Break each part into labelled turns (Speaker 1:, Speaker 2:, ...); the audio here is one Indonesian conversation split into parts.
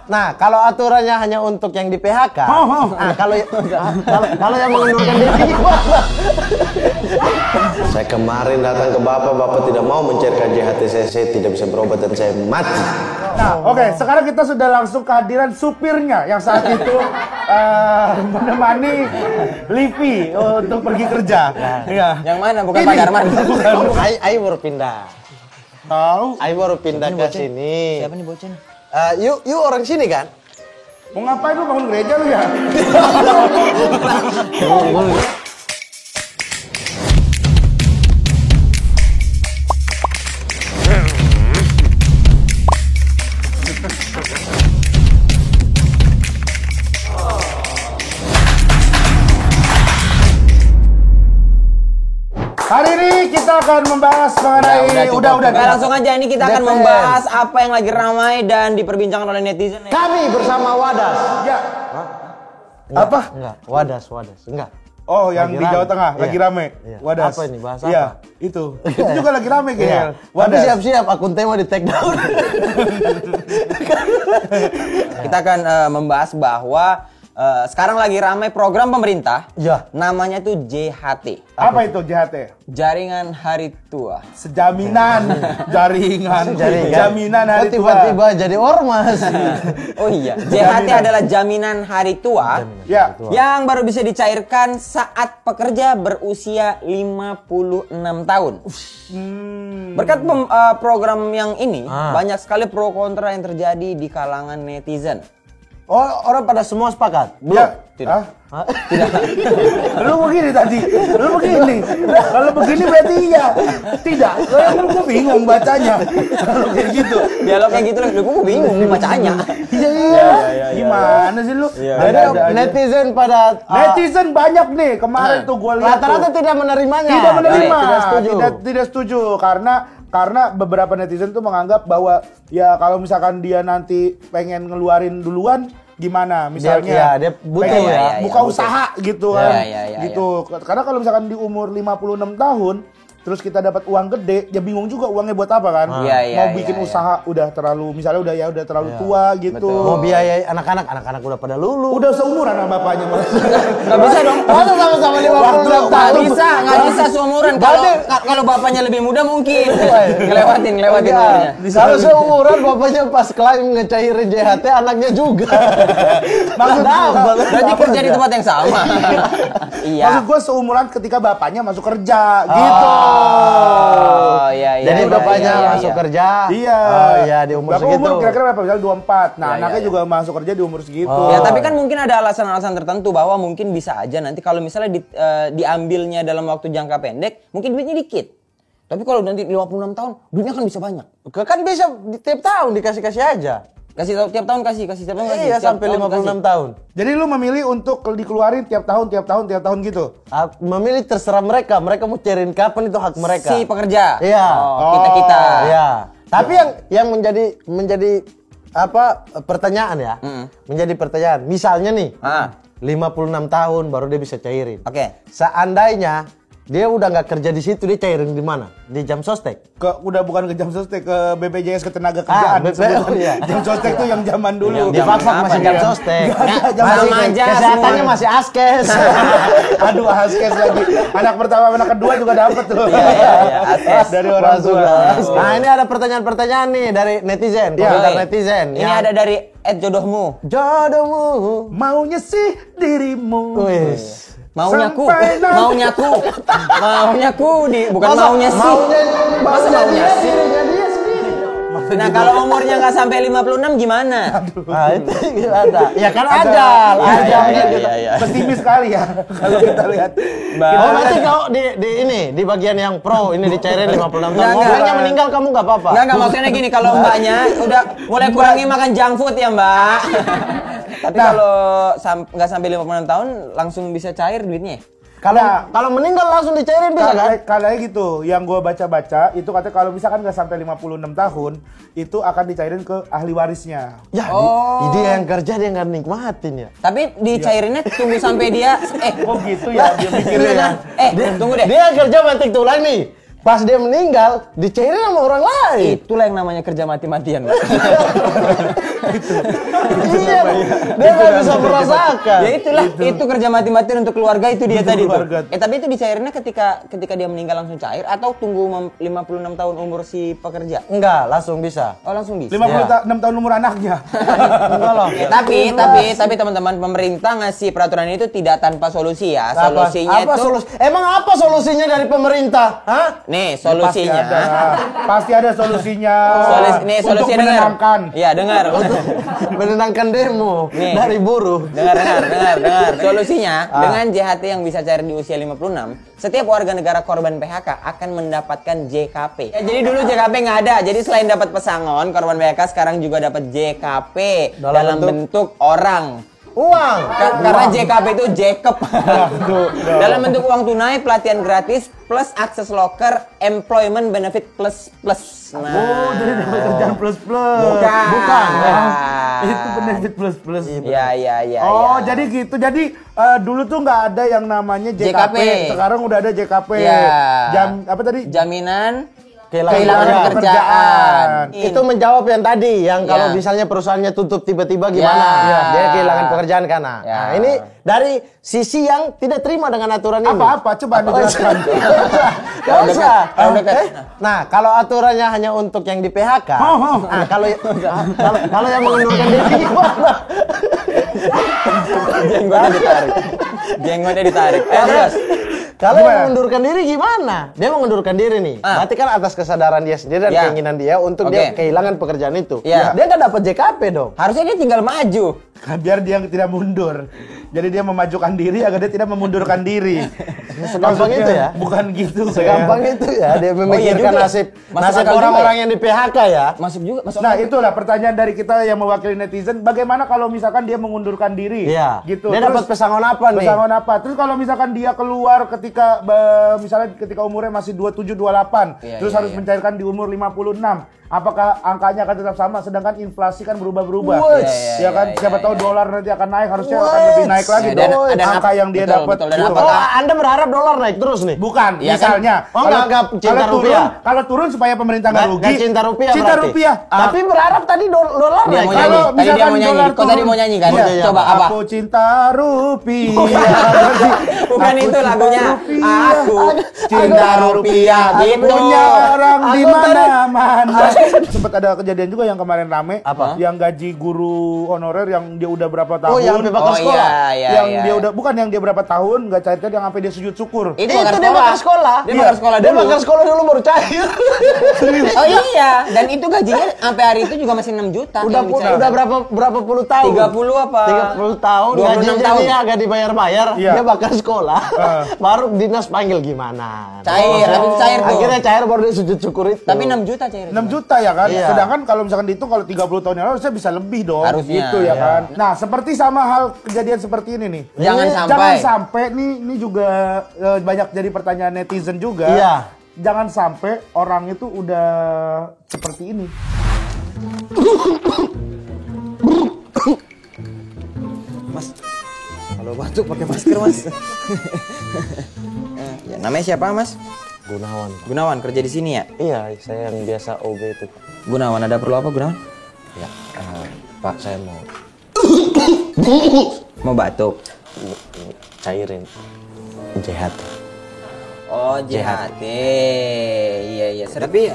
Speaker 1: Nah, kalau aturannya hanya untuk yang di PHK, nah, kalau yang mengundurkan diri gimana? Saya kemarin datang ke Bapak tidak mau mencairkan JHT saya tidak bisa berobat dan saya mati.
Speaker 2: Nah, oke, sekarang kita sudah langsung kehadiran supirnya yang saat itu menemani Livi untuk pergi kerja. Iya.
Speaker 3: Yang mana? Bukan Pak Darman.
Speaker 1: Ayo baru pindah.
Speaker 2: Tahu?
Speaker 1: Ayo baru pindah ke sini.
Speaker 3: Siapa nih bocah?
Speaker 1: You orang sini kan?
Speaker 2: Mau ngapain lu bangun gereja lu ya? Hari ini kita akan membahas mengenai udah.
Speaker 3: Langsung aja ini kita akan membahas apa yang lagi ramai dan diperbincangkan oleh netizen.
Speaker 1: Kami bersama Wadas.
Speaker 2: Ya. Apa?
Speaker 1: Enggak, Wadas. Enggak.
Speaker 2: Oh, yang
Speaker 1: lagi
Speaker 2: di Jawa
Speaker 1: rame.
Speaker 2: Tengah lagi
Speaker 1: Iya.
Speaker 2: rame.
Speaker 1: Iya.
Speaker 2: Wadas.
Speaker 1: Apa ini? Bahasa
Speaker 2: Iya,
Speaker 1: apa?
Speaker 2: itu juga lagi rame kayaknya.
Speaker 1: Iya. Tapi siap-siap akun tema di take down.
Speaker 3: Kita akan membahas bahwa sekarang lagi ramai program pemerintah.
Speaker 1: Ya.
Speaker 3: Namanya tuh JHT.
Speaker 2: Apa itu JHT?
Speaker 3: Jaringan Hari Tua.
Speaker 2: Sejaminan jaringan. Jaminan hari tua.
Speaker 1: Tiba-tiba jadi ormas.
Speaker 3: Oh iya, JHT adalah jaminan hari tua.
Speaker 2: Ya.
Speaker 3: Yang baru bisa dicairkan saat pekerja berusia 56 tahun. Berkat program yang ini, banyak sekali pro kontra yang terjadi di kalangan netizen.
Speaker 1: Oh, orang pada semua sepakat? Belum?
Speaker 2: Ya. Tidak. Lu begini tadi. Lu begini. Kalau begini berarti iya. Tidak. Gue bingung bacanya. Kalau kayak gitu.
Speaker 3: Dialog kayak gitu, gue bingung bacanya.
Speaker 2: Iya. Gimana sih lu?
Speaker 1: Jadi netizen pada
Speaker 2: Netizen banyak nih. Kemarin tuh gue lihat.
Speaker 1: rata-rata tidak menerimanya.
Speaker 2: Tidak menerima.
Speaker 1: Tidak setuju.
Speaker 2: Tidak setuju karena beberapa netizen tuh menganggap bahwa ya kalau misalkan dia nanti pengen ngeluarin duluan gimana misalnya
Speaker 1: dia butuh
Speaker 2: pengen
Speaker 1: ya.
Speaker 2: buka usaha gitu kan
Speaker 3: Ya.
Speaker 2: gitu. Karena kalau misalkan di umur 56 tahun terus kita dapat uang gede, ya bingung juga uangnya buat apa kan? Mau bikin usaha udah terlalu misalnya udah terlalu tua gitu.
Speaker 3: Betul.
Speaker 1: Mau biayai anak-anak udah pada lulus.
Speaker 2: Udah seumuran sama bapaknya.
Speaker 3: Nggak bisa dong.
Speaker 1: Masa sama-sama 56 tahun?
Speaker 3: Nggak bisa seumuran. Kalau bapaknya lebih muda mungkin. Ngelewatin umurnya.
Speaker 1: Kalau seumuran bapaknya pas klaim ngecairin JHT anaknya juga.
Speaker 3: Berarti kerja di tempat yang sama. Iya.
Speaker 2: Maksud gue seumuran ketika bapaknya masuk kerja gitu.
Speaker 3: Oh, iya.
Speaker 1: Jadi bapaknya masuk kerja.
Speaker 2: Iya.
Speaker 1: Oh iya, di umur
Speaker 2: Bapak
Speaker 1: segitu.
Speaker 2: umur kira-kira berapa? Misalnya 24. Nah,
Speaker 3: Iya,
Speaker 2: anaknya
Speaker 3: iya.
Speaker 2: juga masuk kerja di umur segitu.
Speaker 3: Ya, tapi kan mungkin ada alasan-alasan tertentu bahwa mungkin bisa aja nanti kalau misalnya diambilnya dalam waktu jangka pendek, mungkin duitnya dikit. Tapi kalau nanti 56 tahun, duitnya kan bisa banyak.
Speaker 1: Kan bisa tiap tahun dikasih-kasih aja.
Speaker 3: Kasih tiap tahun kasih tiap tahun kasih.
Speaker 1: Iya,
Speaker 3: tiap
Speaker 1: sampai
Speaker 3: tahun
Speaker 1: 56 tahun.
Speaker 2: Jadi lu memilih untuk dikeluarin tiap tahun gitu.
Speaker 1: Memilih terserah mereka mau cairin kapan itu hak mereka.
Speaker 3: Si pekerja.
Speaker 1: Iya.
Speaker 3: Oh, kita.
Speaker 1: Iya. Tapi yang menjadi apa pertanyaan ya? Menjadi pertanyaan. Misalnya nih, 56 tahun baru dia bisa cairin.
Speaker 3: Oke.
Speaker 1: Seandainya dia udah nggak kerja di situ, dia cairin di mana? Di jam sostek.
Speaker 2: Udah bukan ke jam sostek, ke BPJS Ketenagakerjaan.
Speaker 1: Iya.
Speaker 2: Jam sostek tuh yang zaman dulu.
Speaker 1: Di Fakfak masih jam sostek.
Speaker 3: Sama aja.
Speaker 1: Kesehatannya masih askes.
Speaker 2: Aduh, askes lagi. Anak pertama, anak kedua juga dapet tuh.
Speaker 3: Iya, askes.
Speaker 2: Dari orang tua.
Speaker 1: Nah, ini ada pertanyaan-pertanyaan nih dari netizen, komentar netizen.
Speaker 3: Ini ada dari @jodohmu.
Speaker 1: Jodohmu.
Speaker 2: Maunya sih dirimu.
Speaker 1: Wis.
Speaker 3: Maunya ku bukan
Speaker 1: Masa
Speaker 3: maunya sih. Masa maunya sih?
Speaker 1: Dirinya dia sendiri.
Speaker 3: Nah, kalau umurnya nggak sampai 56 gimana?
Speaker 1: Nah, itu ada. Ya kan ada.
Speaker 3: Iya.
Speaker 2: Pesimis sekali ya kalau kita lihat.
Speaker 1: Oh, berarti kalau di bagian yang pro ini dicairin 56 tahun. Orangnya meninggal kamu nggak apa-apa.
Speaker 3: Enggak maksudnya gini, kalau mbaknya udah mulai kurangi makan junk food ya, Mbak. Tapi kalau nggak sampai 56 tahun langsung bisa cair duitnya.
Speaker 1: Kalau meninggal langsung dicairin bisa kan?
Speaker 2: Katanya gitu, yang gue baca-baca itu katanya kalau misalkan nggak sampai 56 tahun itu akan dicairin ke ahli warisnya.
Speaker 1: Ya, dia yang kerja dia nggak nikmatin ya.
Speaker 3: Tapi dicairinnya tunggu sampai dia
Speaker 2: Oh gitu ya, dia mikirnya ya.
Speaker 3: tunggu deh.
Speaker 1: Dia yang kerja banting tulang nih. Pas dia meninggal, dicairin sama orang lain.
Speaker 3: Itulah yang namanya kerja mati-matian.
Speaker 1: Iya, dia nggak bisa merasakan.
Speaker 3: Ya itulah, itu kerja mati-matian untuk keluarga itu dia tadi tuh.
Speaker 2: keluarga.
Speaker 3: Tapi itu dicairinnya ketika dia meninggal langsung cair atau tunggu 56 tahun umur si pekerja?
Speaker 1: Enggak, langsung bisa.
Speaker 3: Oh, langsung bisa.
Speaker 2: 56 tahun umur anaknya.
Speaker 1: Enggak loh.
Speaker 3: Tapi teman-teman, pemerintah ngasih peraturan itu tidak tanpa solusi ya. Solusinya
Speaker 1: apa
Speaker 3: itu
Speaker 1: solusi? Emang apa solusinya dari pemerintah? Hah?
Speaker 3: nih solusinya.
Speaker 2: Pasti ada solusinya.
Speaker 3: Solusinya
Speaker 2: untuk
Speaker 3: dengar.
Speaker 2: menenangkan.
Speaker 3: Iya, dengar.
Speaker 1: Menenangkan demo
Speaker 3: Nih.
Speaker 1: dari buruh.
Speaker 3: Dengar. Solusinya dengan JHT yang bisa cair di usia 56, setiap warga negara korban PHK akan mendapatkan JKP. Ya, jadi dulu JKP nggak ada. Jadi selain dapat pesangon, korban PHK sekarang juga dapat JKP dalam bentuk orang.
Speaker 1: Uang.
Speaker 3: Karena JKP itu Jacob. Dalam bentuk uang tunai, pelatihan gratis, plus akses loker, employment benefit plus.
Speaker 2: Oh, jadi dapat kerjaan plus.
Speaker 3: Bukan.
Speaker 2: Itu benefit plus.
Speaker 3: Iya.
Speaker 2: Oh, jadi gitu. Jadi dulu tuh nggak ada yang namanya JKP.
Speaker 3: JKP.
Speaker 2: Sekarang udah ada JKP.
Speaker 3: Iya.
Speaker 2: Apa tadi?
Speaker 3: Jaminan
Speaker 1: Kehilangan
Speaker 3: pekerjaan.
Speaker 1: Itu menjawab yang tadi, yang kalau
Speaker 3: Ya.
Speaker 1: misalnya perusahaannya tutup tiba-tiba gimana?
Speaker 3: Ya.
Speaker 1: Dia kehilangan pekerjaan karena.
Speaker 3: Ya.
Speaker 1: Nah, ini dari sisi yang tidak terima dengan aturan ini.
Speaker 2: Apa? Coba Anda jelaskan.
Speaker 1: Gak usah. Nah, kalau aturannya hanya untuk yang di PHK, nah, kalau yang mengundurkan diri gimana?
Speaker 3: Jenggotnya ditarik. Terus.
Speaker 1: Kalau yang mengundurkan diri gimana? Dia mengundurkan diri nih. Berarti kan atas kesadaran dia sendiri dan keinginan dia untuk dia kehilangan pekerjaan itu.
Speaker 3: Ya.
Speaker 1: Dia nggak dapat JKP dong.
Speaker 3: Harusnya dia tinggal maju.
Speaker 2: Biar dia tidak mundur. Jadi dia memajukan diri agar dia tidak memundurkan diri.
Speaker 1: Segampang itu ya?
Speaker 2: Bukan gitu.
Speaker 1: Segampang itu ya. Dia memikirkan
Speaker 3: juga.
Speaker 1: nasib
Speaker 3: Masuk akal
Speaker 1: orang-orang
Speaker 3: juga
Speaker 1: yang di PHK ya.
Speaker 3: Masuk juga.
Speaker 2: Nah, itulah pertanyaan dari kita yang mewakili netizen. Bagaimana kalau misalkan dia mengundurkan diri?
Speaker 1: Iya.
Speaker 2: Gitu.
Speaker 1: Dia dapat pesangon apa nih?
Speaker 2: Pesangon apa? Terus kalau misalkan dia keluar ketika misalnya ketika umurnya masih 27 28, terus harus mencairkan di umur 56. Apakah angkanya akan tetap sama sedangkan inflasi kan berubah-berubah? Ya kan, siapa tahu dolar nanti akan naik, harusnya akan lebih naik lagi dong. Angka yang dia dapat.
Speaker 1: Oh, Anda berharap dolar naik terus nih?
Speaker 2: Bukan,
Speaker 3: Ya
Speaker 2: misalnya.
Speaker 1: kan? Oh, nggak cinta rupiah.
Speaker 2: Kalau turun supaya pemerintah nggak rugi.
Speaker 1: Nggak cinta rupiah
Speaker 2: Cinta
Speaker 1: berarti.
Speaker 2: rupiah.
Speaker 1: Tapi berharap tadi dolar
Speaker 3: Dia
Speaker 1: naik.
Speaker 3: mau
Speaker 2: Kalau
Speaker 3: nyanyi. Tadi dia
Speaker 2: misalkan
Speaker 3: mau nyanyi.
Speaker 2: dolar
Speaker 3: Kok tadi
Speaker 2: turun.
Speaker 3: mau nyanyi kan?
Speaker 1: Iya.
Speaker 3: Coba apa?
Speaker 2: Aku cinta rupiah.
Speaker 3: Bukan
Speaker 2: Aku
Speaker 3: itu
Speaker 2: cinta
Speaker 3: lagunya.
Speaker 2: rupiah.
Speaker 3: Aku cinta rupiah. Gitu.
Speaker 2: Punya orang di
Speaker 1: Aku tadi-
Speaker 2: mana-mana. Sempat ada kejadian juga yang kemarin rame.
Speaker 1: Apa?
Speaker 2: Yang gaji guru honorer yang dia udah berapa tahun.
Speaker 1: Oh, yang sampai bakar sekolah.
Speaker 2: Yang dia udah bukan yang dia berapa tahun nggak cairkan, yang sampai dia sujud syukur.
Speaker 3: Itu
Speaker 1: Itu dia bakar sekolah.
Speaker 3: Dia bakar sekolah
Speaker 1: Dia
Speaker 3: dulu.
Speaker 1: bakar sekolah dulu baru cair.
Speaker 3: Oh iya, dan itu gajinya sampai hari itu juga masih 6 juta.
Speaker 1: Udah berapa puluh tahun?
Speaker 3: 30 apa?
Speaker 1: 30 tahun
Speaker 3: 26
Speaker 1: gajinya
Speaker 3: tahun.
Speaker 1: dia agak dibayar-bayar.
Speaker 2: Iya.
Speaker 1: Dia bakar sekolah. Baru dinas panggil gimana?
Speaker 3: Cair, tapi itu cair tuh.
Speaker 1: Akhirnya cair baru dia sujud syukur itu.
Speaker 3: Tapi 6 juta cair.
Speaker 2: 6 juta ya kan?
Speaker 1: Iya.
Speaker 2: Sedangkan kalau misalkan dihitung kalau 30 tahun yang lalu harusnya bisa lebih dong.
Speaker 3: Harusnya.
Speaker 2: Gitu ya kan. Nah, seperti sama hal kejadian seperti ini nih.
Speaker 3: Jangan
Speaker 2: sampai ini juga banyak jadi pertanyaan netizen juga.
Speaker 1: Iya.
Speaker 2: Jangan sampai orang itu udah seperti ini.
Speaker 3: Mas, kalau batuk pakai masker mas. Ya, namanya siapa mas?
Speaker 1: Gunawan.
Speaker 3: Gunawan, kerja di sini ya?
Speaker 1: Iya, saya yang biasa OB itu. Pak.
Speaker 3: Gunawan, ada perlu apa Gunawan?
Speaker 1: Ya, Pak, saya mau
Speaker 3: Mau batuk?
Speaker 1: cairin JHT.
Speaker 3: Oh, JHT. Iya. Tapi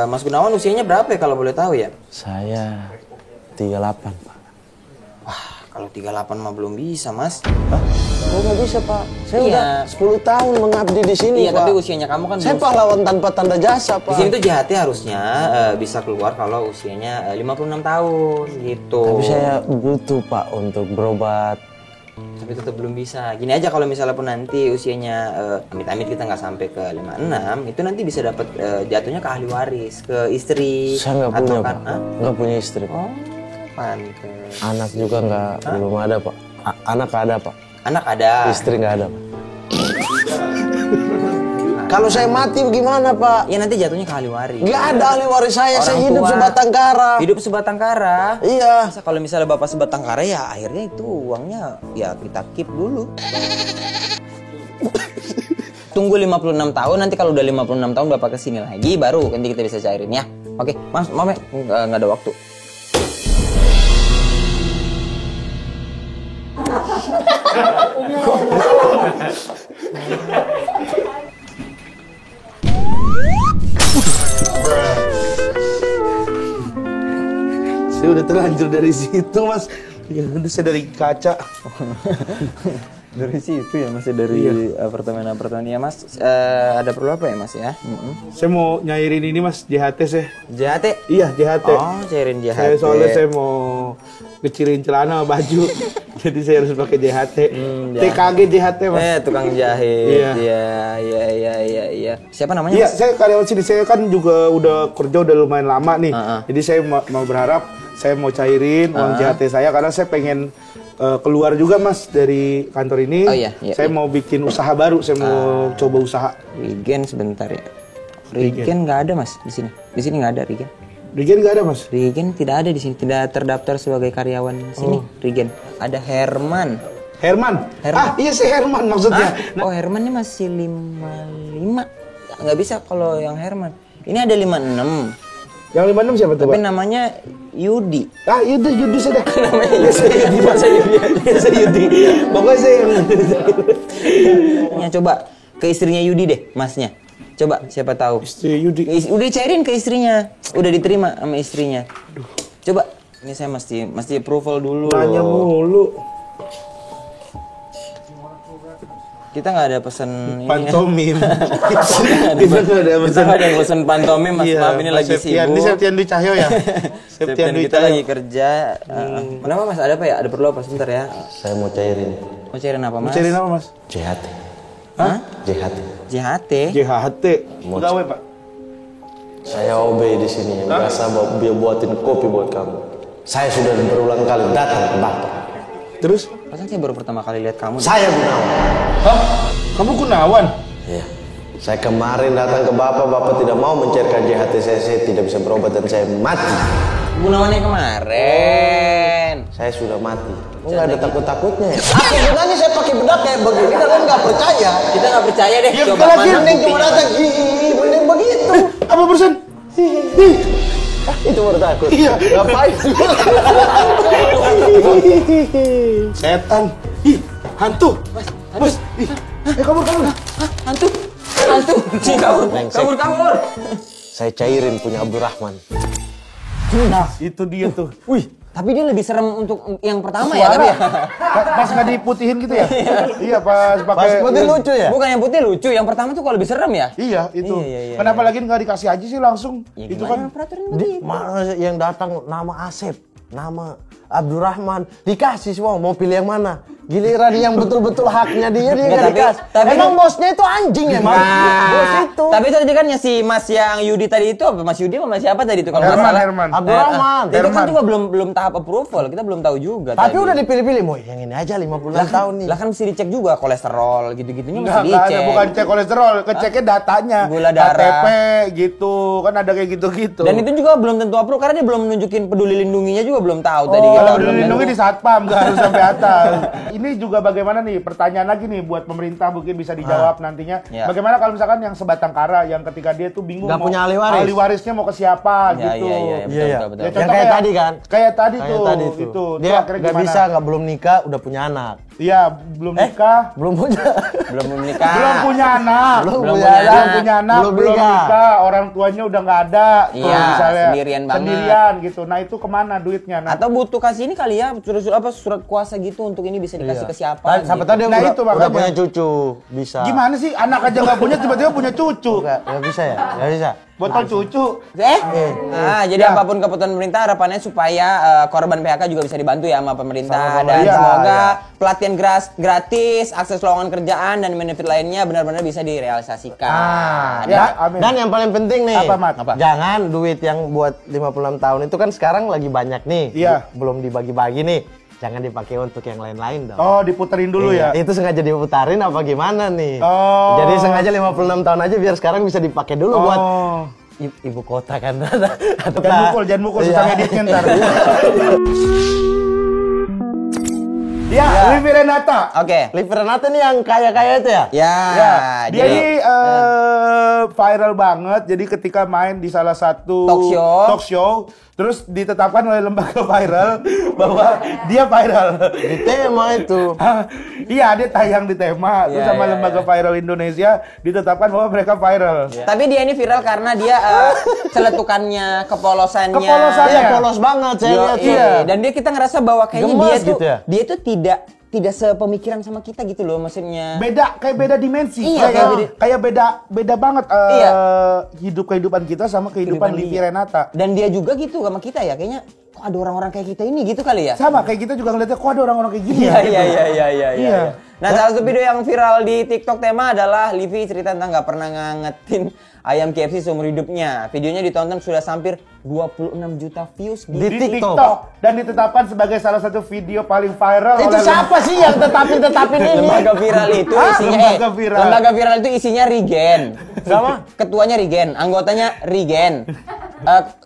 Speaker 3: Mas Gunawan usianya berapa ya kalau boleh tahu ya?
Speaker 1: Saya 38, Pak.
Speaker 3: Wah, kalau 38 mah belum bisa mas.
Speaker 1: Kok nggak bisa, Pak? Saya
Speaker 3: Iya.
Speaker 1: udah 10 tahun mengabdi di sini,
Speaker 3: Iya,
Speaker 1: Pak.
Speaker 3: tapi usianya kamu kan
Speaker 1: Saya
Speaker 3: belum.
Speaker 1: pahlawan tanpa tanda jasa, Pak.
Speaker 3: Di sini tuh JHT harusnya bisa keluar kalau usianya 56 tahun gitu.
Speaker 1: Tapi saya butuh, Pak, untuk berobat.
Speaker 3: Tapi tetap belum bisa. Gini aja, kalau misalnya pun nanti usianya amit-amit kita nggak sampai ke 56, itu nanti bisa dapat jatuhnya ke ahli waris, ke istri.
Speaker 1: Saya nggak punya, Pak.
Speaker 3: Hah?
Speaker 1: Nggak punya istri, Pak.
Speaker 3: Oh, pantes.
Speaker 1: Anak juga nggak, belum ada, Pak. Anak ada, Pak.
Speaker 3: Anak ada.
Speaker 1: Istri nggak ada, Pak. Kalau saya mati gimana, Pak?
Speaker 3: Ya nanti jatuhnya ke ahli waris.
Speaker 1: Nggak ada ahli waris saya
Speaker 3: Orang
Speaker 1: hidup
Speaker 3: tua.
Speaker 1: sebatang kara.
Speaker 3: Hidup sebatang kara.
Speaker 1: Iya.
Speaker 3: Masa kalau misalnya bapak sebatang kara ya akhirnya itu uangnya ya kita keep dulu. tunggu 56 tahun, nanti kalau udah 56 tahun Bapak kesini lagi, baru nanti kita bisa cairin ya. Oke, Mas, Mame, nggak ada waktu.
Speaker 2: Saya udah terlanjur dari situ, Mas. Ya, udah saya dari kaca.
Speaker 3: Dari situ ya, masih dari apartemen-apartemen ya, Mas. Ada perlu apa ya, Mas ya?
Speaker 2: Saya mau nyairin ini, Mas, JHT saya.
Speaker 3: JHT?
Speaker 2: Iya, JHT.
Speaker 3: Oh, cairin JHT.
Speaker 2: Soalnya saya mau kecilin celana sama baju. Jadi saya harus pakai JHT. TKG JHT, Mas.
Speaker 3: Tukang jahit. Iya. Siapa namanya,
Speaker 2: Iya,
Speaker 3: Mas?
Speaker 2: saya karyawan sini. Saya kan juga udah kerja udah lumayan lama nih. Jadi saya mau berharap saya mau cairin uang JHT saya karena saya pengen keluar juga, Mas, dari kantor ini.
Speaker 3: Oh, iya.
Speaker 2: Saya mau bikin usaha baru. Saya mau coba usaha.
Speaker 3: Regen sebentar ya. Regen nggak ada, Mas, di sini. Di sini nggak ada Regen.
Speaker 2: Regen nggak ada, Mas?
Speaker 3: Regen tidak ada di sini. Tidak terdaftar sebagai karyawan sini. Regen. Ada Herman.
Speaker 2: Herman?
Speaker 3: Herman.
Speaker 2: Ah, iya, saya Herman maksudnya.
Speaker 3: Oh, Herman ini masih 55. Nggak bisa kalau yang Herman. Ini ada 56.
Speaker 2: Yang 56 siapa tuh,
Speaker 3: Tapi
Speaker 2: Pak?
Speaker 3: namanya Yudi.
Speaker 2: Ah, Yudi saya dah.
Speaker 3: Namanya
Speaker 2: Iya, saya Yudi, Pak. Saya Yudi. Pokoknya saya yang...
Speaker 3: Ya, coba ke istrinya Yudi deh, Masnya. Coba, siapa tahu.
Speaker 2: Istri Yudi.
Speaker 3: Udah cairin ke istrinya. Udah diterima sama istrinya. Coba. Ini saya mesti approval dulu.
Speaker 2: Tanya mulu.
Speaker 3: Kita nggak ada pesan ini.
Speaker 2: Pantomim.
Speaker 3: Kita nggak ada yang pesan pantomim, Mas.
Speaker 2: Iya,
Speaker 3: Maaf, ini lagi
Speaker 2: Septian.
Speaker 3: sibuk.
Speaker 2: Ini Septian Dwi Cahyo ya?
Speaker 3: Septian
Speaker 2: Dwi
Speaker 3: kita
Speaker 2: Cahyo.
Speaker 3: lagi kerja. Kenapa, Mas? Ada apa ya? Ada perlu apa? Sebentar ya.
Speaker 1: Saya mau cairin
Speaker 3: Mau cairin apa, Mas?
Speaker 2: Cariin apa, Mas?
Speaker 1: JHT.
Speaker 2: Hah?
Speaker 1: JHT.
Speaker 3: JHT.
Speaker 2: JHT. Pegawai, Pak.
Speaker 1: Saya OB di sini yang biasa dia buatin kopi buat kamu. Saya sudah berulang kali datang ke Bapak.
Speaker 2: Terus?
Speaker 3: Pasan saya baru pertama kali lihat kamu.
Speaker 1: Saya Gunawan.
Speaker 2: Hah? Kamu Gunawan?
Speaker 1: Iya. Saya kemarin datang ke Bapak tidak mau mencairkan JHT saya tidak bisa berobat dan saya mati.
Speaker 3: Gunawannya kemarin.
Speaker 1: Saya sudah mati. Oh, nggak ada takut-takutnya ya? Apa gunanya saya pakai bedak kayak begini? Kalian nggak percaya?
Speaker 3: Kita nggak percaya deh.
Speaker 2: Ya,
Speaker 3: Coba
Speaker 2: lagi
Speaker 3: mana
Speaker 1: Mending cuma
Speaker 3: buktinya,
Speaker 1: datang, mending begitu.
Speaker 2: Apa persen?
Speaker 1: Itu baru takut.
Speaker 2: Iya.
Speaker 1: Ngapain?
Speaker 2: Setan. Ih, hantu. Mas. Ih. Kabur.
Speaker 3: Hantu. Kabur.
Speaker 1: Saya cairin punya Abdurrahman.
Speaker 2: Nah, itu dia tuh.
Speaker 3: Wih, tapi dia lebih serem untuk yang pertama ya, tapi ya.
Speaker 2: Pas nggak diputihin gitu ya? Iya, pas
Speaker 1: Pas
Speaker 2: pakai.
Speaker 1: putih lucu ya?
Speaker 3: Bukan yang putih lucu, yang pertama tuh kalau lebih serem ya.
Speaker 2: Iya, itu.
Speaker 3: Iya,
Speaker 2: Kenapa lagi nggak dikasih aja sih langsung?
Speaker 3: Ya,
Speaker 2: Itu
Speaker 3: gimana
Speaker 2: kan.
Speaker 3: peraturan begitu?
Speaker 1: Mana yang datang nama Asep, nama Abdurrahman, dikasih semua mau pilih yang mana? Giliran yang betul-betul haknya dia
Speaker 3: Nggak,
Speaker 1: nggak dikasih.
Speaker 3: tapi-
Speaker 1: Emang bosnya itu anjing ya, Mas? Bos itu.
Speaker 3: Tapi tadi kan ya si Mas yang Yudi tadi itu apa Mas Yudi sama Mas siapa tadi itu kalau nggak salah?
Speaker 2: Herman.
Speaker 1: Abdurrahman.
Speaker 3: Itu kan
Speaker 2: Herman.
Speaker 3: juga belum tahap approval, kita belum tahu juga.
Speaker 1: Tapi
Speaker 3: tadi.
Speaker 1: udah dipilih-pilih, mau yang ini aja 56 tahun nih.
Speaker 3: Lah kan mesti dicek juga kolesterol gitu-gitunya mesti
Speaker 2: Nggak ada,
Speaker 3: dicek.
Speaker 2: bukan cek kolesterol, keceknya datanya.
Speaker 3: Gula darah.
Speaker 2: KTP gitu, kan ada kayak gitu-gitu.
Speaker 3: Dan itu juga belum tentu approve karena dia belum nunjukin peduli lindunginya juga belum tahu tadi.
Speaker 2: Oh,
Speaker 3: kita
Speaker 2: kalau
Speaker 3: belum
Speaker 2: dilindungi
Speaker 3: tentu.
Speaker 2: di satpam, nggak harus sampai atas. Ini juga bagaimana nih, pertanyaan lagi nih buat pemerintah mungkin bisa dijawab nantinya.
Speaker 3: Ya.
Speaker 2: Bagaimana kalau misalkan yang sebatang kara, yang ketika dia tuh bingung
Speaker 1: Nggak punya ahli waris.
Speaker 2: ahli warisnya mau ke siapa
Speaker 3: Ya,
Speaker 2: gitu.
Speaker 3: iya,
Speaker 1: Iya,
Speaker 3: betul,
Speaker 1: iya.
Speaker 3: betul, betul.
Speaker 2: Ya,
Speaker 1: Yang
Speaker 2: contoh
Speaker 1: kayak tadi kan?
Speaker 2: Kayak tadi
Speaker 1: Kayak
Speaker 2: tuh,
Speaker 1: tadi tuh.
Speaker 2: gitu.
Speaker 1: Dia
Speaker 2: Tuh akhirnya
Speaker 1: nggak
Speaker 2: gimana?
Speaker 1: bisa, nggak belum nikah, udah punya anak.
Speaker 2: Iya, belum nikah.
Speaker 1: Belum punya.
Speaker 3: Belum menikah.
Speaker 2: Belum punya anak.
Speaker 1: Belum
Speaker 3: Belum
Speaker 1: punya
Speaker 3: punya
Speaker 1: anak.
Speaker 2: Belum punya anak,
Speaker 1: Belum
Speaker 2: belum
Speaker 1: nikah.
Speaker 2: nikah, orang tuanya udah nggak ada. Tuh,
Speaker 3: Iya,
Speaker 2: misalnya.
Speaker 3: sendirian banget.
Speaker 2: Sendirian gitu. Nah, itu kemana duitnya? Nah,
Speaker 3: Atau butuh kasih ini kali ya surat kuasa gitu untuk ini bisa dikasih ke siapa?
Speaker 1: Sampai
Speaker 3: gitu.
Speaker 1: tadi
Speaker 2: Nah,
Speaker 1: udah,
Speaker 2: itu
Speaker 1: udah
Speaker 2: makanya.
Speaker 1: punya cucu, bisa.
Speaker 2: gimana sih anak aja nggak punya tiba-tiba punya cucu?
Speaker 1: Nggak bisa ya? Nggak bisa.
Speaker 2: Botol cucu.
Speaker 3: Jadi apapun keputusan pemerintah harapannya supaya korban PHK juga bisa dibantu ya sama pemerintah
Speaker 1: Sama
Speaker 3: dan
Speaker 2: pemerintah,
Speaker 3: semoga pelatihan gratis, akses lowongan kerjaan dan benefit lainnya benar-benar bisa direalisasikan.
Speaker 2: Ya, amin.
Speaker 1: Dan yang paling penting nih,
Speaker 2: Apa, Mat?
Speaker 3: Apa?
Speaker 1: jangan duit yang buat 56 tahun itu kan sekarang lagi banyak nih.
Speaker 2: Iya.
Speaker 1: Belum dibagi-bagi nih. Jangan dipakai untuk yang lain-lain dong.
Speaker 2: Oh, diputerin dulu
Speaker 1: Iya,
Speaker 2: ya.
Speaker 1: Itu sengaja diputarin apa gimana nih?
Speaker 2: Oh.
Speaker 1: Jadi sengaja 56 tahun aja biar sekarang bisa dipakai dulu buat
Speaker 2: Oh.
Speaker 1: ibu kota kan.
Speaker 2: Jangan mukul
Speaker 1: Iya.
Speaker 2: susah ngeditnya ntar. Ya, Livi Renata.
Speaker 3: Oke.
Speaker 1: Livi Renata nih yang kaya-kaya itu ya?
Speaker 3: Ya,
Speaker 2: Dia ini viral banget. Jadi ketika main di salah satu talk show, terus ditetapkan oleh lembaga viral bahwa dia viral.
Speaker 1: Di tema itu.
Speaker 2: Iya, dia tayang di tema terus sama lembaga viral Indonesia ditetapkan bahwa mereka viral.
Speaker 3: Tapi dia ini viral karena dia celetukannya, kepolosannya.
Speaker 1: Iya, polos banget saya lihat.
Speaker 3: Iya. Dan dia kita ngerasa bahwa kayaknya
Speaker 1: Gemes
Speaker 3: dia tuh
Speaker 1: gitu ya?
Speaker 3: dia tuh tidak sepemikiran sama kita gitu loh, maksudnya.
Speaker 2: Kayak beda dimensi.
Speaker 3: Iya,
Speaker 2: kayak beda banget kehidupan kita sama kehidupan Livi Renata.
Speaker 3: Dan dia juga gitu sama kita ya, kayaknya kok ada orang-orang kayak kita ini gitu kali ya.
Speaker 2: Sama kayak kita juga ngeliatnya kok ada orang-orang kayak gini ya.
Speaker 3: Iya. Nah, salah satu video yang viral di TikTok tema adalah Livi cerita tentang nggak pernah ngangetin ayam KFC seumur hidupnya. Videonya ditonton sudah hampir 26 juta views di
Speaker 2: TikTok dan ditetapkan sebagai salah satu video paling viral.
Speaker 1: Itu siapa sih yang tetapin ini?
Speaker 3: Lembaga viral itu isinya lembaga viral itu isinya Regen.
Speaker 1: Sama?
Speaker 3: Ketuanya Regen, anggotanya Regen.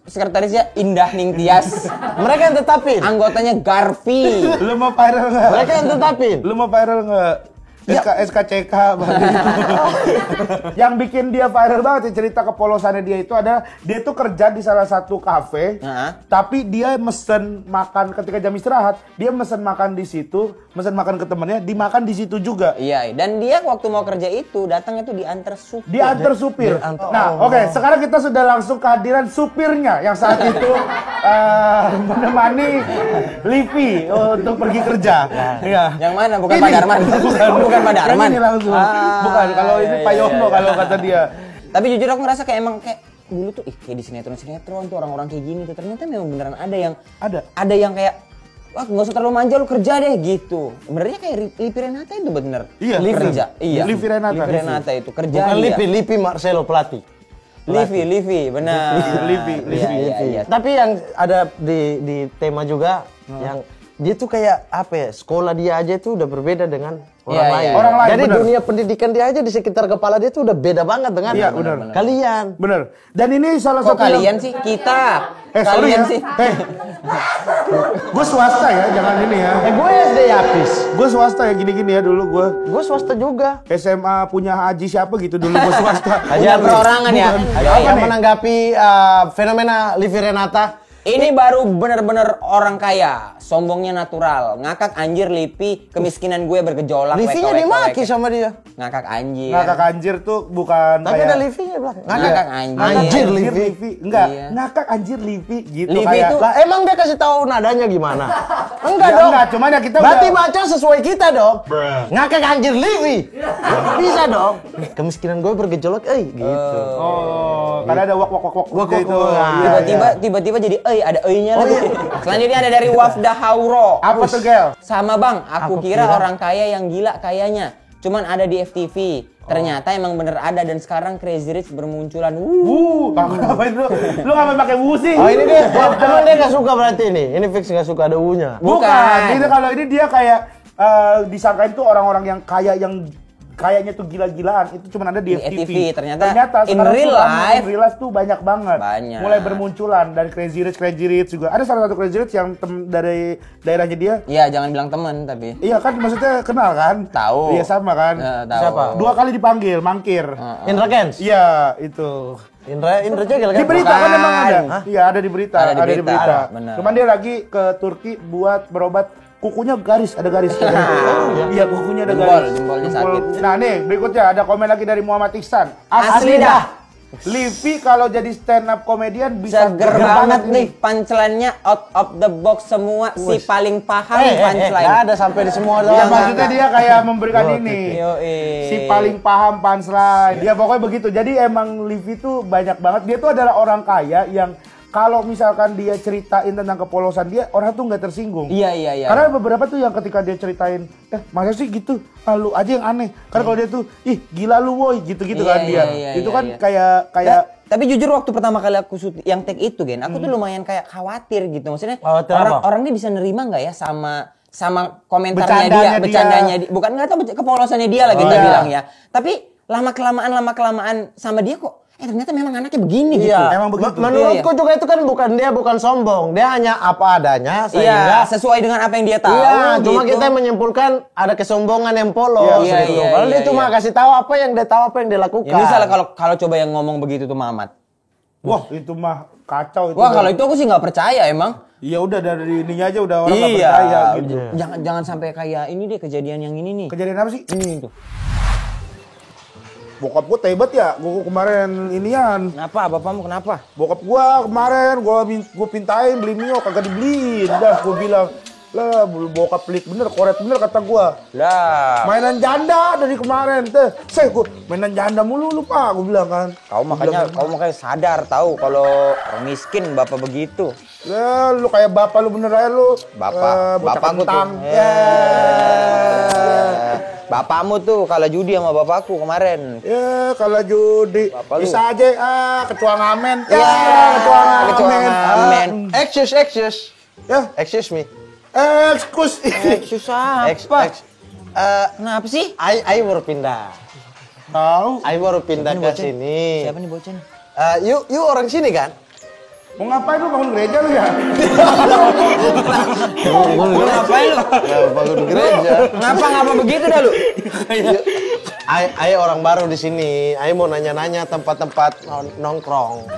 Speaker 3: Sekretarisnya Indah Ningtyas.
Speaker 1: Mereka yang tetapin.
Speaker 3: Anggotanya Garfi.
Speaker 2: Lu mau viral nggak?
Speaker 1: Mereka yang tetapin.
Speaker 2: Lu mau viral nggak? SKCK yang bikin dia viral banget cerita kepolosannya dia itu adalah dia tuh kerja di salah satu kafe, tapi dia mesen makan ketika jam istirahat, dia mesen makan di situ, mesen makan ke temennya, dimakan di situ juga.
Speaker 3: Iya, dan dia waktu mau kerja itu datangnya tuh diantar supir.
Speaker 2: Diantar supir. Oke, sekarang kita sudah langsung kehadiran supirnya yang saat itu menemani Livi untuk pergi kerja. Iya.
Speaker 3: Yang mana? Bukan Pak Darman. Bukan Pak Darman.
Speaker 2: Ini langsung. Bukan, kalau ini Pak Yono kalau kata dia.
Speaker 3: Tapi jujur aku ngerasa kayak emang kayak dulu tuh kayak di sinetron tuh orang-orang kayak gini tuh ternyata memang beneran ada yang kayak wah nggak usah terlalu manja lu kerja deh gitu. Sebenarnya kayak Livi Renata itu bener.
Speaker 2: Iya.
Speaker 3: Kerja. Iya.
Speaker 2: Livi Renata
Speaker 3: itu kerja.
Speaker 1: Bukan Livi Marcelo Plati.
Speaker 3: Livi, benar.
Speaker 2: Livi.
Speaker 3: Iya.
Speaker 1: Tapi yang ada di tema juga yang dia tuh kayak apa ya, sekolah dia aja tuh udah berbeda dengan orang lain.
Speaker 2: Orang lain.
Speaker 1: Jadi
Speaker 2: bener.
Speaker 1: dunia pendidikan dia aja di sekitar kepala dia tuh udah beda banget dengan kalian.
Speaker 2: Bener. Dan ini salah
Speaker 3: Kok
Speaker 2: satu
Speaker 3: kalian sih? Kita.
Speaker 2: Sorry
Speaker 3: Kalian
Speaker 2: ya.
Speaker 3: sih.
Speaker 2: Gue swasta ya, jangan ini ya.
Speaker 1: Gue SD Yapis.
Speaker 2: Gue swasta ya, gini-gini ya dulu gue.
Speaker 1: Gue swasta juga.
Speaker 2: SMA punya Haji siapa gitu dulu gue swasta.
Speaker 3: Punya perorangan ya.
Speaker 1: Yang menanggapi fenomena Livi Renata.
Speaker 3: Ini baru bener-bener orang kaya, sombongnya natural, ngakak anjir Livi, kemiskinan gue bergejolak.
Speaker 1: Livinya dimaki sama dia.
Speaker 3: Ngakak anjir.
Speaker 2: Ngakak anjir tuh bukan
Speaker 1: Tapi
Speaker 2: kayak
Speaker 1: ada Livinya bilang.
Speaker 3: Ngakak anjir.
Speaker 1: Anjir
Speaker 2: Livi.
Speaker 1: Livi.
Speaker 2: Enggak,
Speaker 3: Iya.
Speaker 2: ngakak anjir Livi gitu
Speaker 3: Livi
Speaker 2: kayak.
Speaker 3: itu-
Speaker 1: Lah emang dia kasih tahu nadanya gimana? Enggak
Speaker 2: Ya
Speaker 1: dong.
Speaker 2: enggak, cuman ya kita
Speaker 1: Berarti
Speaker 2: udah-
Speaker 1: baca sesuai kita dong. Ngakak anjir Livi. Bisa dong. Kemiskinan gue bergejolak, gitu.
Speaker 2: Oh, karena ada wak gitu.
Speaker 3: Tiba-tiba jadi ada nya lagi. Selanjutnya ada dari Wafda Hauro.
Speaker 2: Apa tuh, Gel?
Speaker 3: Sama bang, aku kira orang kaya yang gila kayanya. Cuman ada di FTV. Ternyata emang bener ada dan sekarang Crazy Rich bermunculan.
Speaker 2: Ngapain lu? Lu ngapain pakai wu sih?
Speaker 1: Oh ini dia, emang dia gak suka berarti ini? Ini fix gak suka ada U-nya?
Speaker 2: Bukan. Ini kalau ini dia kayak disangkain tuh orang-orang yang kaya yang kayaknya tuh gila-gilaan itu cuma ada di FTV.
Speaker 3: Ternyata in
Speaker 2: sekarang
Speaker 3: real
Speaker 2: tuh
Speaker 3: life.
Speaker 2: in real life tuh banyak banget.
Speaker 3: Banyak.
Speaker 2: Mulai bermunculan dari Crazy Rich juga. Ada salah satu Crazy Rich yang dari daerahnya dia.
Speaker 3: Iya, jangan bilang temen tapi.
Speaker 2: Iya kan maksudnya kenal kan?
Speaker 3: Tahu.
Speaker 2: Iya sama kan?
Speaker 3: Tahu.
Speaker 1: Siapa?
Speaker 2: 2 kali dipanggil, mangkir.
Speaker 1: Indra Kens?
Speaker 2: Iya, itu.
Speaker 1: Indra Jegel kan?
Speaker 2: Di berita kan emang ada.
Speaker 3: Hah?
Speaker 2: Iya, ada di berita.
Speaker 3: Ada di berita. Benar.
Speaker 2: Cuman dia lagi ke Turki buat berobat. Kukunya garis, ada garis. Iya, kukunya ada garis.
Speaker 3: Jempolnya sakit.
Speaker 2: Nah nih, berikutnya ada komen lagi dari Muhammad Ihsan.
Speaker 3: Asli dah.
Speaker 2: Livi kalau jadi stand up komedian bisa
Speaker 3: Seger banget nih punchline-nya out of the box semua. Si paling paham punchline.
Speaker 1: Gak ada sampai di semua
Speaker 2: Ya
Speaker 1: doang.
Speaker 2: maksudnya dia kayak memberikan ini. Si paling paham punchline. Ya pokoknya begitu. Jadi emang Livi tuh banyak banget. Dia tuh adalah orang kaya yang kalau misalkan dia ceritain tentang kepolosan dia, orang tuh nggak tersinggung.
Speaker 3: Iya.
Speaker 2: Karena beberapa tuh yang ketika dia ceritain, masa sih gitu, lu aja yang aneh. Karena kalau dia tuh, ih gila lu woi, gitu-gitu kan dia. Itu kan kayak.
Speaker 3: Tapi jujur waktu pertama kali aku yang take itu Gen, aku tuh lumayan kayak khawatir gitu. Maksudnya
Speaker 1: Khawatir apa?
Speaker 3: orang ini bisa nerima nggak ya sama komentarnya bercandanya dia. Bukan nggak tahu kepolosannya dia lah kita bilang ya. Tapi lama kelamaan sama dia kok ternyata memang anaknya begini gitu.
Speaker 1: Iya,
Speaker 2: Emang begitu.
Speaker 1: Menurutku juga itu kan bukan sombong, dia hanya apa adanya
Speaker 3: Iya,
Speaker 1: sehingga
Speaker 3: sesuai dengan apa yang dia tahu.
Speaker 1: iya, cuma
Speaker 3: gitu.
Speaker 1: kita menyimpulkan ada kesombongan yang polos
Speaker 3: Iya,
Speaker 1: gitu.
Speaker 3: iya,
Speaker 1: Padahal
Speaker 3: iya,
Speaker 1: dia cuma
Speaker 3: iya.
Speaker 1: kasih tahu apa yang dia tahu, apa yang dia lakukan.
Speaker 3: Ya misalnya kalau coba yang ngomong begitu tuh Mamat.
Speaker 2: Wah, itu mah kacau itu.
Speaker 3: Wah, kalau itu aku sih nggak percaya emang.
Speaker 2: Iya udah dari ininya aja udah orang nggak
Speaker 3: Iya,
Speaker 2: percaya gitu.
Speaker 3: jangan sampai kayak ini deh kejadian yang ini nih.
Speaker 2: Kejadian apa sih?
Speaker 3: Ini tuh.
Speaker 2: Bokap gua tebet ya, gua kemarin inian.
Speaker 3: Kenapa? Bapakmu kenapa?
Speaker 2: Bokap gua kemarin gua pintain beli mio kagak dibeliin. Dah gua bilang, "Lah, bokap pelit bener, koret bener," kata gua.
Speaker 3: Lah,
Speaker 2: Mainan janda dari kemarin teh. Gua mainan janda mulu lu, Pak, gua bilang kan.
Speaker 3: kau makanya sadar tahu kalau orang miskin bapak begitu.
Speaker 2: Ya, lu kayak bapak lu bener aja lu.
Speaker 3: Bapak,
Speaker 2: bocah
Speaker 3: bapakku tuh.
Speaker 2: kentang.
Speaker 3: Bapakmu tuh kalah judi sama bapakku kemarin.
Speaker 2: Ya, kalau judi
Speaker 3: Bapak lu.
Speaker 2: bisa aja ketua ngamen. Ya,
Speaker 3: Ya,
Speaker 2: ketua
Speaker 3: ketua
Speaker 2: ngamen.
Speaker 3: ngamen.
Speaker 1: Excuse.
Speaker 2: Ya,
Speaker 1: Excuse me.
Speaker 2: ekskus.
Speaker 3: Susah
Speaker 1: Ex-
Speaker 3: apa?
Speaker 1: ex-
Speaker 3: Kenapa sih?
Speaker 1: I baru pindah.
Speaker 2: Tahu.
Speaker 1: I baru pindah
Speaker 3: Ini
Speaker 1: ke
Speaker 3: bocah.
Speaker 1: sini.
Speaker 3: Siapa nih bocah nih?
Speaker 1: You orang sini kan?
Speaker 2: Mau ngapain lu bangun gereja lu ya?
Speaker 3: Lu ngapain lu?
Speaker 1: Bangun gereja.
Speaker 3: Ngapa begitu dah lu?
Speaker 1: I orang baru di sini. I mau nanya-nanya tempat-tempat nongkrong.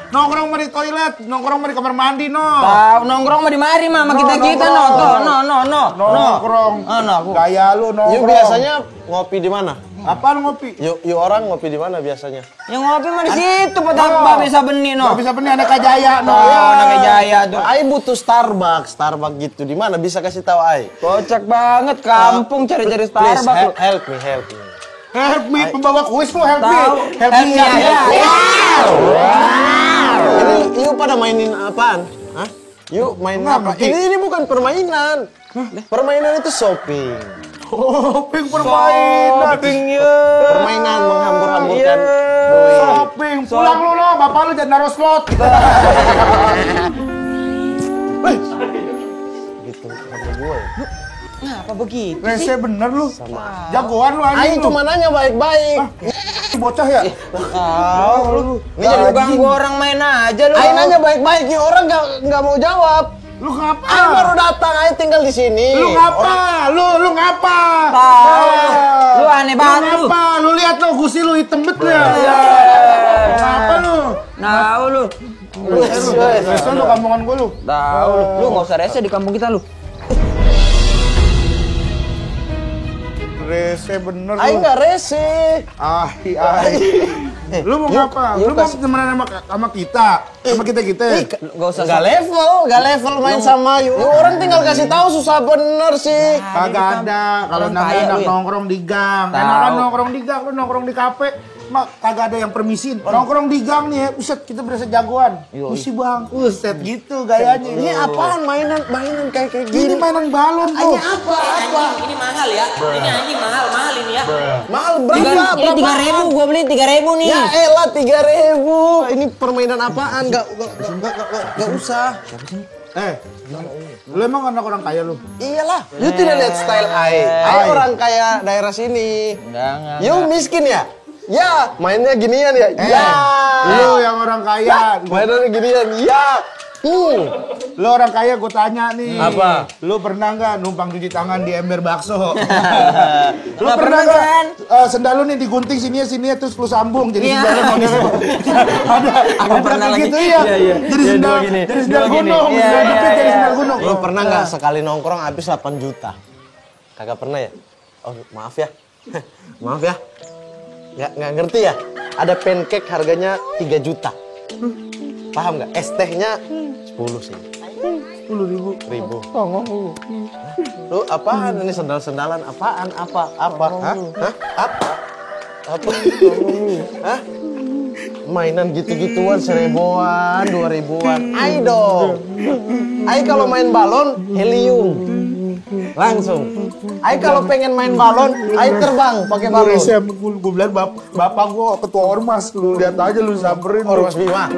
Speaker 2: Nongkrong mah di toilet, nongkrong mah di kamar mandi, no.
Speaker 3: Tahu nongkrong mah di mari mah sama kita no. Tuh, no.
Speaker 2: Nongkrong.
Speaker 3: Aku.
Speaker 2: Gaya lu nongkrong.
Speaker 1: You biasanya ngopi di mana?
Speaker 2: Apaan ngopi?
Speaker 1: You orang ngopi di mana biasanya?
Speaker 3: Yang ngopi mah di situ pada bisa benih no.
Speaker 2: Gak bisa benih ada kajaya, no.
Speaker 3: Oh, anak jaya tuh.
Speaker 1: I butuh Starbucks gitu. Di mana bisa kasih tahu I?
Speaker 3: Kocak banget kampung cari-cari
Speaker 1: Please
Speaker 3: Starbucks.
Speaker 1: help me.
Speaker 2: Help me, pembawa kuis lu, help me.
Speaker 3: Tahu.
Speaker 2: Help me,
Speaker 3: Help me, ya.
Speaker 1: Ini you pada mainin apaan? Hah? You main apa? Ini bukan permainan. Permainan itu shopping.
Speaker 2: Shopping permainan.
Speaker 1: Permainan menghambur-hamburkan duit.
Speaker 2: Shopping. Pulang lu, no. Bapak lu jangan naruh slot.
Speaker 1: Gitu sama gue.
Speaker 3: Ngapa begitu?
Speaker 2: Rese bener lu. Jagoan lu
Speaker 1: Ayo
Speaker 2: anjing lu.
Speaker 1: cuma nanya baik-baik.
Speaker 2: Bocah ya?
Speaker 3: Lu jadi ganggu orang main aja lu.
Speaker 1: Ayo nanya baik-baik. Nih orang nggak mau jawab.
Speaker 2: Lu ngapa?
Speaker 1: Ayo baru datang. Ayo tinggal di sini.
Speaker 2: Lu ngapa? Lu ngapa?
Speaker 3: Tahu. Lu aneh banget lu.
Speaker 2: Ngapa? Lu lihat lu gusi lu hitam bet ya. Ngapa lu?
Speaker 3: Tahu lu.
Speaker 2: Rese lu kampungan gua lu.
Speaker 3: Tahu lu. Lu enggak usah rese di kampung kita lu.
Speaker 2: Rese bener
Speaker 1: Ayo
Speaker 2: lu.
Speaker 1: nggak rese.
Speaker 2: Lu mau ngapa? Lu mau temenan sama kita? Sama kita-kita?
Speaker 3: Enggak usah
Speaker 1: Gak level main sama you. Orang tinggal kasih tahu susah bener sih.
Speaker 2: Kagak ada. Kalau
Speaker 3: Orang kaya
Speaker 2: namanya
Speaker 3: lu ya?
Speaker 2: nongkrong di gang.
Speaker 3: Tahu.
Speaker 2: Enakan nongkrong di gang, lu nongkrong di kafe. Mak kagak ada yang permisin. Nongkrong di gang nih ya, buset kita berasa jagoan. Misi bang, buset gitu gayanya.
Speaker 1: Ini apaan mainan kayak
Speaker 2: Ini
Speaker 1: gini?
Speaker 2: mainan balon tuh.
Speaker 3: Ini mahal ya. Ini anjing mahal ini ya.
Speaker 1: Mahal berapa?
Speaker 3: Ini 3.000 gua beli 3.000 nih.
Speaker 1: Ya elah 3.000. Ini permainan apaan? Gak usah.
Speaker 2: Lu emang anak orang kaya lu?
Speaker 1: Iyalah. You tidak lihat style I orang kaya daerah sini.
Speaker 3: Enggak.
Speaker 1: You miskin ya? Ya, mainnya ginian ya? Ya.
Speaker 2: Lu yang orang kaya.
Speaker 1: Mainnya ginian. Ya.
Speaker 2: Lu orang kaya gue tanya nih.
Speaker 3: Apa?
Speaker 2: Lu pernah nggak numpang cuci tangan di ember bakso? Lu
Speaker 3: Nggak
Speaker 2: pernah
Speaker 3: pernah,
Speaker 2: nggak
Speaker 3: kan?
Speaker 2: sendal lu nih digunting sini terus lu sambung jadi
Speaker 3: Iya.
Speaker 2: sendalnya model ada
Speaker 3: pernah lagi.
Speaker 2: gitu ya.
Speaker 3: Iya.
Speaker 2: Jadi
Speaker 3: Iya,
Speaker 2: sendal
Speaker 3: dua gini.
Speaker 2: jadi sendal
Speaker 3: Dua gini.
Speaker 2: gunung,
Speaker 3: Iya,
Speaker 2: sendal
Speaker 3: iya,
Speaker 2: jepit jadi
Speaker 3: iya.
Speaker 2: sendal gunung.
Speaker 1: Lu pernah nggak sekali nongkrong habis 8 juta? Kagak pernah ya? Oh, maaf ya. Maaf ya. Nggak ngerti ya? Ada pancake harganya 3 juta. Paham nggak? Es tehnya 10 sih.
Speaker 2: 10.000.
Speaker 1: Lu apaan? Ini sendal-sendalan apaan? Apa? Hah? Apa? Hah? Mainan gitu-gituan 1.000-an, 2.000-an. Ayo dong. Ayo kalau main balon, helium. Langsung. Ayo kalau pengen main balon, ayo terbang pakai balon.
Speaker 2: Gue bilang bapak gue ketua ormas, lu lihat aja lu samperin.
Speaker 1: Ormas Bima.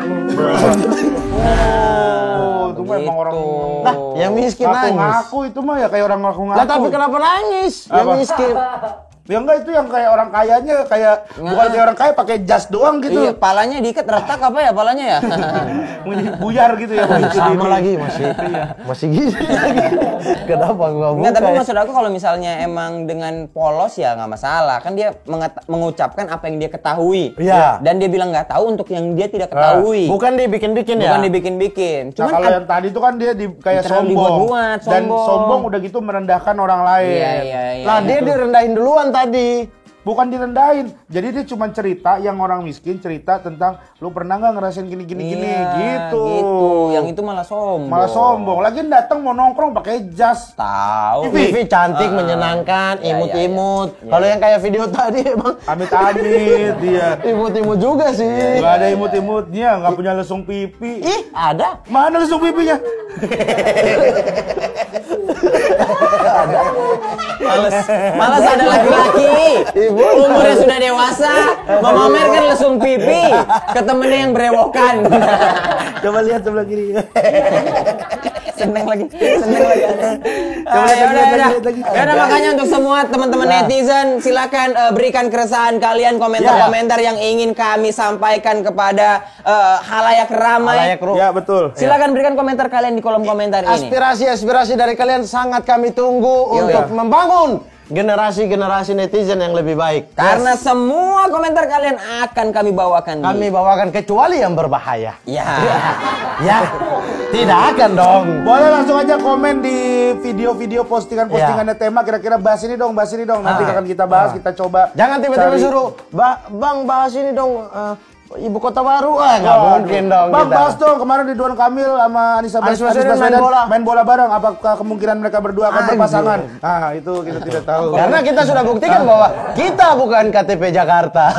Speaker 2: Itu mah emang orang
Speaker 1: Nah, yang miskin nangis.
Speaker 2: ngaku itu mah ya kayak orang ngaku-ngaku.
Speaker 1: Lah tapi kenapa nangis? Yang
Speaker 2: Apa?
Speaker 1: miskin.
Speaker 2: Ya enggak, itu yang kayak orang kayanya bukan kayak orang kaya pakai jas doang gitu.
Speaker 3: Iya, palanya diikat retak apa ya palanya ya?
Speaker 2: Buyar gitu ya.
Speaker 1: Sama lagi masih gini lagi. Kenapa gua buka?
Speaker 3: Enggak, tapi maksud aku kalau misalnya emang dengan polos ya nggak masalah. Kan dia mengucapkan apa yang dia ketahui.
Speaker 1: Iya.
Speaker 3: Dan dia bilang nggak tahu untuk yang dia tidak ketahui.
Speaker 1: Bukan dibikin-bikin ya.
Speaker 3: Bukan dibikin-bikin.
Speaker 2: Nah,
Speaker 3: Cuman
Speaker 2: kalau yang tadi itu kan dia kayak
Speaker 3: terlalu
Speaker 2: sombong.
Speaker 3: dibuat-buat,
Speaker 2: Dan
Speaker 3: sombong.
Speaker 2: sombong udah gitu merendahkan orang lain.
Speaker 3: Iya.
Speaker 1: Nah, dia direndahin duluan tadi.
Speaker 2: Bukan direndahin. Jadi dia cuma cerita yang orang miskin cerita tentang lu pernah nggak ngerasain gini
Speaker 3: Iya,
Speaker 2: gitu.
Speaker 3: Yang itu malah sombong.
Speaker 2: Malah sombong. Lagian datang mau nongkrong pakai jas.
Speaker 3: Tahu.
Speaker 1: TV cantik, menyenangkan,
Speaker 3: Ya,
Speaker 1: imut-imut.
Speaker 3: ya.
Speaker 1: Kalau yang kayak video tadi emang
Speaker 2: Amit-amit dia.
Speaker 1: imut-imut juga sih.
Speaker 2: Gak ada imut-imutnya, nggak punya lesung pipi.
Speaker 1: Ih, ada.
Speaker 2: Mana lesung pipinya?
Speaker 3: Males ada laki-laki. Umurnya sudah dewasa, memamerkan lesung pipi ke temennya yang berewokan.
Speaker 2: Coba lihat sebelah kiri.
Speaker 3: Seneng lagi.
Speaker 2: Coba lihat lagi.
Speaker 3: Ya udah, makanya untuk semua teman-teman netizen silakan berikan keresahan kalian, komentar-komentar yang ingin kami sampaikan kepada halayak ramai.
Speaker 2: Ya, betul.
Speaker 3: Silakan berikan komentar kalian di kolom komentar ini.
Speaker 1: Aspirasi dari kalian sangat kami tunggu untuk membangun generasi netizen yang lebih baik.
Speaker 3: Karena semua komentar kalian akan kami bawakan.
Speaker 1: Kami bawakan kecuali yang berbahaya.
Speaker 3: Ya.
Speaker 1: Ya, tidak akan dong.
Speaker 2: Boleh langsung aja komen di video-video postingannya tema, kira-kira bahas ini dong. Nanti akan kita bahas, kita coba.
Speaker 1: Jangan tiba-tiba
Speaker 2: cari.
Speaker 1: suruh, Bang bahas ini dong. Ibu kota baru, nggak mungkin dong.
Speaker 2: Bang,
Speaker 1: kita.
Speaker 2: bahas dong kemarin Ridwan Kamil sama Anies Baswedan main bola bareng. Apakah kemungkinan mereka berdua akan berpasangan? Nah, itu kita tidak tahu.
Speaker 1: Karena kita sudah buktikan bahwa kita bukan KTP Jakarta.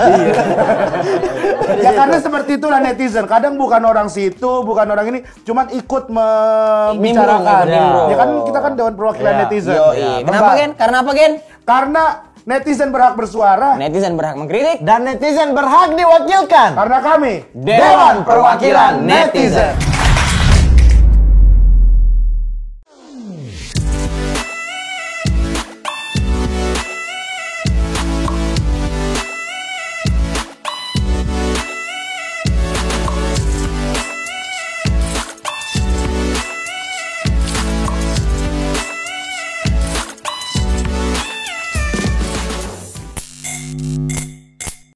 Speaker 2: Ya karena seperti itulah netizen. Kadang bukan orang situ, bukan orang ini, cuman ikut membicarakan.
Speaker 3: Nimbrung.
Speaker 2: Ya kan kita kan Dewan Perwakilan Netizen.
Speaker 3: Yoi. Kenapa, Gen? Karena apa, Gen?
Speaker 2: Karena netizen berhak bersuara.
Speaker 3: Netizen berhak mengkritik.
Speaker 1: Dan netizen berhak diwakilkan.
Speaker 2: Karena kami
Speaker 3: Dewan Perwakilan Netizen.